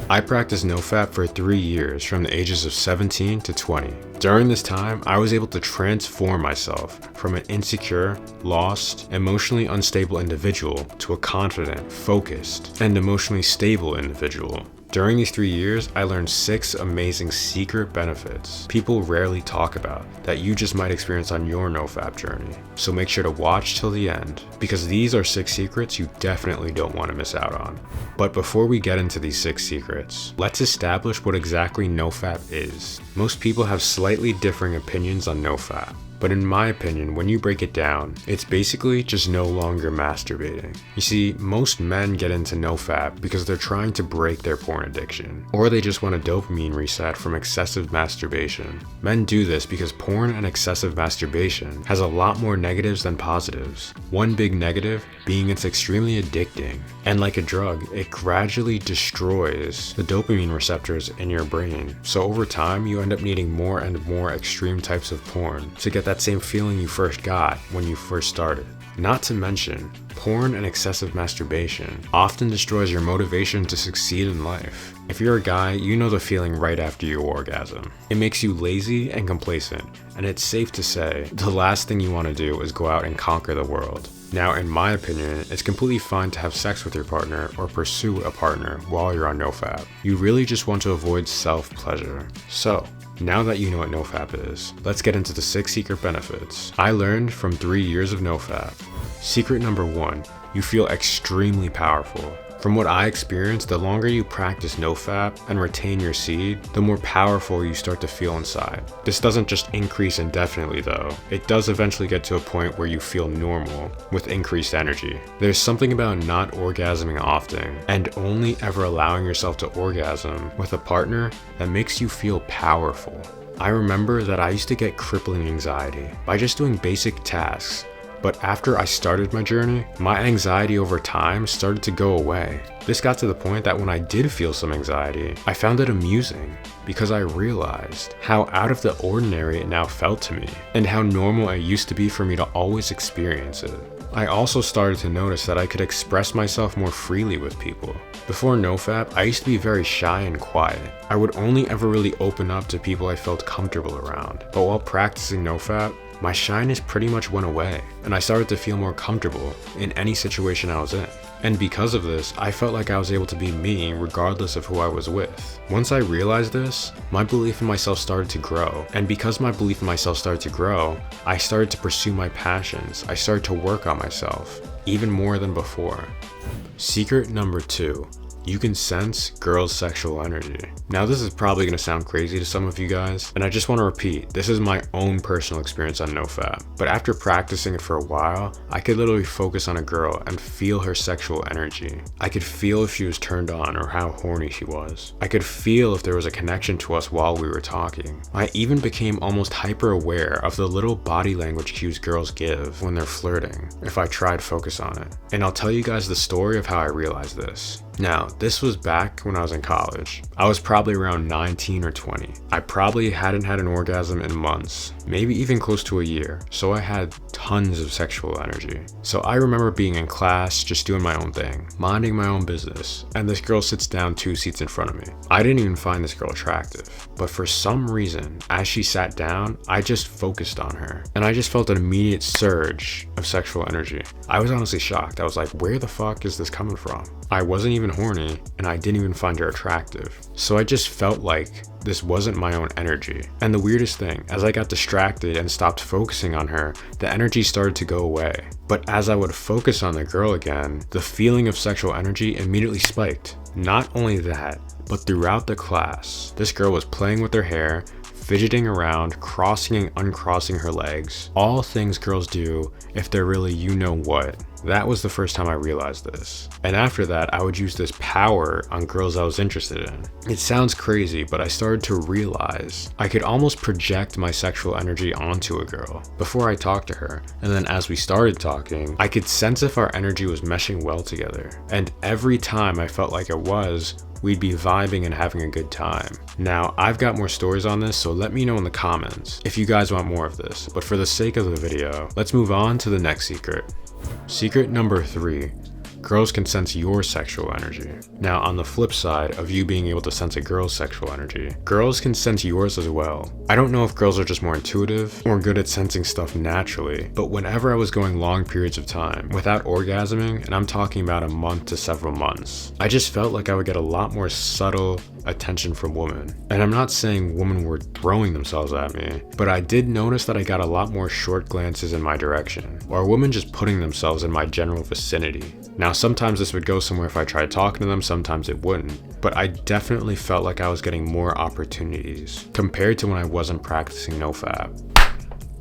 I practiced NoFap for 3 years from the ages of 17 to 20. During this time, I was able to transform myself from an insecure, lost, emotionally unstable individual to a confident, focused, and emotionally stable individual. During these 3 years, I learned 6 amazing secret benefits people rarely talk about that you just might experience on your NoFap journey. So make sure to watch till the end, because these are 6 secrets you definitely don't want to miss out on. But before we get into these 6 secrets, let's establish what exactly NoFap is. Most people have slightly differing opinions on NoFap. But in my opinion, when you break it down, it's basically just no longer masturbating. You see, most men get into NoFap because they're trying to break their porn addiction, or they just want a dopamine reset from excessive masturbation. Men do this because porn and excessive masturbation has a lot more negatives than positives. One big negative being it's extremely addicting, and like a drug, it gradually destroys the dopamine receptors in your brain. So over time, you end up needing more and more extreme types of porn to get that same feeling you first got when you first started. Not to mention, porn and excessive masturbation often destroys your motivation to succeed in life. If you're a guy, you know the feeling right after your orgasm. It makes you lazy and complacent, and it's safe to say the last thing you want to do is go out and conquer the world. Now, in my opinion, it's completely fine to have sex with your partner or pursue a partner while you're on NoFap. You really just want to avoid self-pleasure. So, now that you know what NoFap is, let's get into the 6 secret benefits I learned from 3 years of NoFap. Secret number 1, you feel extremely powerful. From what I experienced, the longer you practice NoFap and retain your seed, the more powerful you start to feel inside. This doesn't just increase indefinitely though, it does eventually get to a point where you feel normal with increased energy. There's something about not orgasming often and only ever allowing yourself to orgasm with a partner that makes you feel powerful. I remember that I used to get crippling anxiety by just doing basic tasks. But after I started my journey, my anxiety over time started to go away. This got to the point that when I did feel some anxiety, I found it amusing because I realized how out of the ordinary it now felt to me and how normal it used to be for me to always experience it. I also started to notice that I could express myself more freely with people. Before NoFap, I used to be very shy and quiet. I would only ever really open up to people I felt comfortable around. But while practicing NoFap, my shyness pretty much went away, and I started to feel more comfortable in any situation I was in. And because of this, I felt like I was able to be me regardless of who I was with. Once I realized this, my belief in myself started to grow. And because my belief in myself started to grow, I started to pursue my passions. I started to work on myself, even more than before. Secret number 2. You can sense girls' sexual energy. Now this is probably going to sound crazy to some of you guys, and I just want to repeat, this is my own personal experience on NoFap. But after practicing it for a while, I could literally focus on a girl and feel her sexual energy. I could feel if she was turned on or how horny she was. I could feel if there was a connection to us while we were talking. I even became almost hyper aware of the little body language cues girls give when they're flirting, if I tried focus on it. And I'll tell you guys the story of how I realized this. Now, this was back when I was in college. I was probably around 19 or 20. I probably hadn't had an orgasm in months, maybe even close to a year, so I had tons of sexual energy. So I remember being in class, just doing my own thing, minding my own business, and this girl sits down 2 seats in front of me. I didn't even find this girl attractive, but for some reason, as she sat down, I just focused on her, and I just felt an immediate surge of sexual energy. I was honestly shocked. I was like, where the fuck is this coming from? I wasn't even horny, and I didn't even find her attractive. So I just felt like this wasn't my own energy. And the weirdest thing, as I got distracted and stopped focusing on her, the energy started to go away. But as I would focus on the girl again, the feeling of sexual energy immediately spiked. Not only that, but throughout the class, this girl was playing with her hair, fidgeting around, crossing and uncrossing her legs, all things girls do if they're really you know what. That was the first time I realized this. And after that, I would use this power on girls I was interested in. It sounds crazy, but I started to realize I could almost project my sexual energy onto a girl before I talked to her. And then as we started talking, I could sense if our energy was meshing well together. And every time I felt like it was, we'd be vibing and having a good time. Now, I've got more stories on this, so let me know in the comments if you guys want more of this. But for the sake of the video, let's move on to the next secret. Secret number 3. girls can sense your sexual energy. Now, on the flip side of you being able to sense a girl's sexual energy, girls can sense yours as well. I don't know if girls are just more intuitive or good at sensing stuff naturally, but whenever I was going long periods of time without orgasming, and I'm talking about a month to several months, I just felt like I would get a lot more subtle attention from women. And I'm not saying women were throwing themselves at me, but I did notice that I got a lot more short glances in my direction, or women just putting themselves in my general vicinity. Now, sometimes this would go somewhere if I tried talking to them, sometimes it wouldn't, but I definitely felt like I was getting more opportunities compared to when I wasn't practicing NoFap.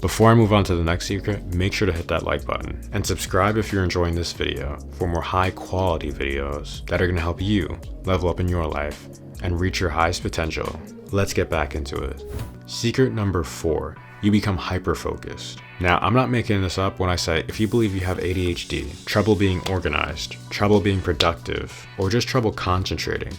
Before I move on to the next secret, make sure to hit that like button and subscribe if you're enjoying this video for more high quality videos that are going to help you level up in your life and reach your highest potential. Let's get back into it. Secret number 4, you become hyper-focused. Now, I'm not making this up when I say if you believe you have ADHD, trouble being organized, trouble being productive, or just trouble concentrating,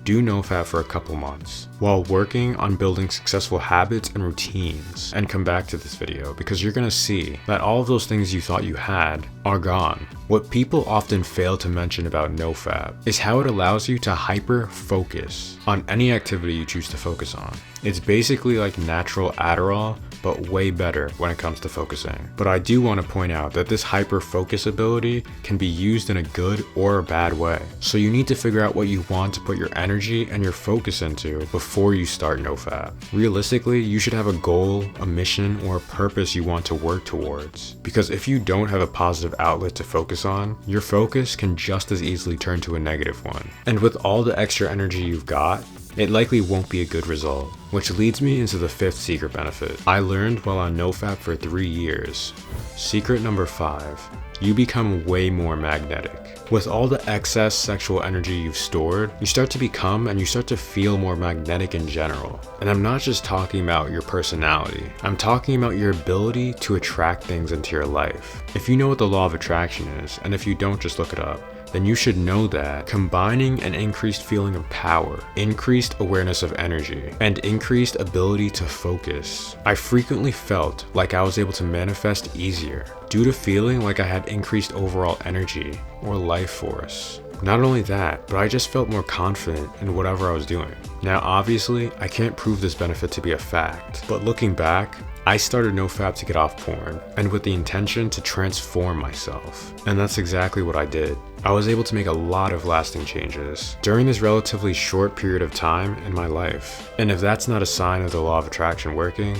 do NoFap for a couple months while working on building successful habits and routines, and come back to this video because you're gonna see that all of those things you thought you had are gone. What people often fail to mention about NoFap is how it allows you to hyper focus on any activity you choose to focus on. It's basically like natural Adderall, but way better when it comes to focusing. But I do want to point out that this hyper focus ability can be used in a good or a bad way. So you need to figure out what you want to put your energy and your focus into before you start NoFap. Realistically, you should have a goal, a mission, or a purpose you want to work towards. Because if you don't have a positive outlet to focus on, your focus can just as easily turn to a negative one. And with all the extra energy you've got, it likely won't be a good result. Which leads me into the 5th secret benefit I learned while on NoFap for 3 years. Secret number 5, you become way more magnetic. With all the excess sexual energy you've stored, you start to become and you start to feel more magnetic in general. And I'm not just talking about your personality, I'm talking about your ability to attract things into your life. If you know what the law of attraction is, and if you don't, just look it up, then you should know that combining an increased feeling of power, increased awareness of energy, and increased ability to focus, I frequently felt like I was able to manifest easier due to feeling like I had increased overall energy or life force. Not only that, but I just felt more confident in whatever I was doing. Now, obviously, I can't prove this benefit to be a fact, but looking back, I started NoFap to get off porn and with the intention to transform myself. And that's exactly what I did. I was able to make a lot of lasting changes during this relatively short period of time in my life. And if that's not a sign of the law of attraction working,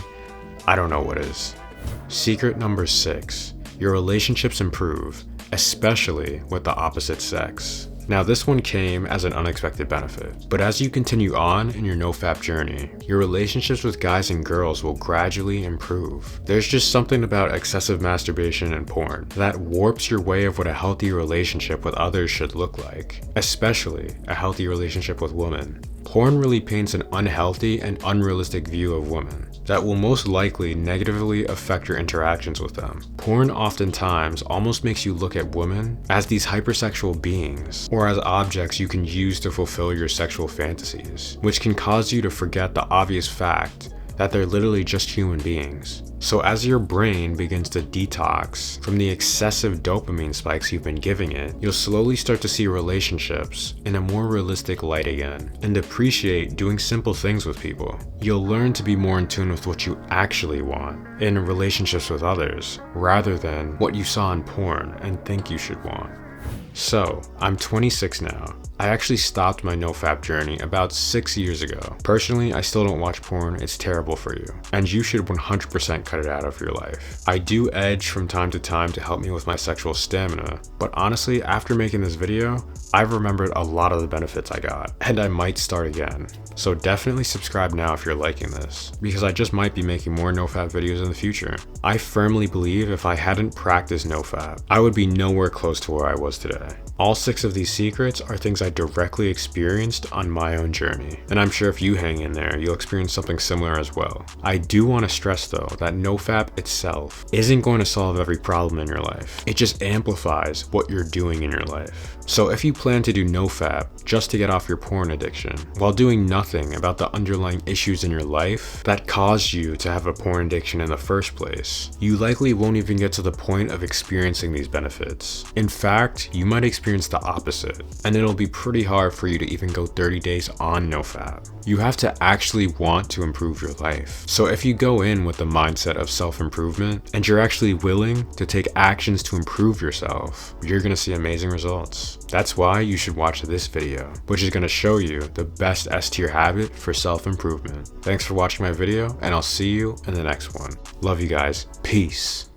I don't know what is. Secret number 6, your relationships improve, especially with the opposite sex. Now, this one came as an unexpected benefit, but as you continue on in your NoFap journey, your relationships with guys and girls will gradually improve. There's just something about excessive masturbation and porn that warps your way of what a healthy relationship with others should look like, especially a healthy relationship with women. Porn really paints an unhealthy and unrealistic view of women that will most likely negatively affect your interactions with them. Porn oftentimes almost makes you look at women as these hypersexual beings, or as objects you can use to fulfill your sexual fantasies, which can cause you to forget the obvious fact that they're literally just human beings. So as your brain begins to detox from the excessive dopamine spikes you've been giving it, you'll slowly start to see relationships in a more realistic light again, and appreciate doing simple things with people. You'll learn to be more in tune with what you actually want in relationships with others, rather than what you saw in porn and think you should want. So, I'm 26 now. I actually stopped my NoFap journey about 6 years ago. Personally, I still don't watch porn, it's terrible for you. And you should 100% cut it out of your life. I do edge from time to time to help me with my sexual stamina, but honestly, after making this video, I've remembered a lot of the benefits I got, and I might start again. So definitely subscribe now if you're liking this, because I just might be making more NoFap videos in the future. I firmly believe if I hadn't practiced NoFap, I would be nowhere close to where I was today. All 6 of these secrets are things I directly experienced on my own journey, and I'm sure if you hang in there, you'll experience something similar as well. I do want to stress though that NoFap itself isn't going to solve every problem in your life. It just amplifies what you're doing in your life. So if you plan to do NoFap just to get off your porn addiction, while doing nothing about the underlying issues in your life that caused you to have a porn addiction in the first place, you likely won't even get to the point of experiencing these benefits. In fact, you might experience the opposite, and it'll be pretty hard for you to even go 30 days on NoFap. You have to actually want to improve your life. So if you go in with the mindset of self-improvement and you're actually willing to take actions to improve yourself, you're gonna see amazing results. That's why you should watch this video, which is gonna show you the best S-tier habit for self-improvement. Thanks for watching my video, and I'll see you in the next one. Love you guys. Peace.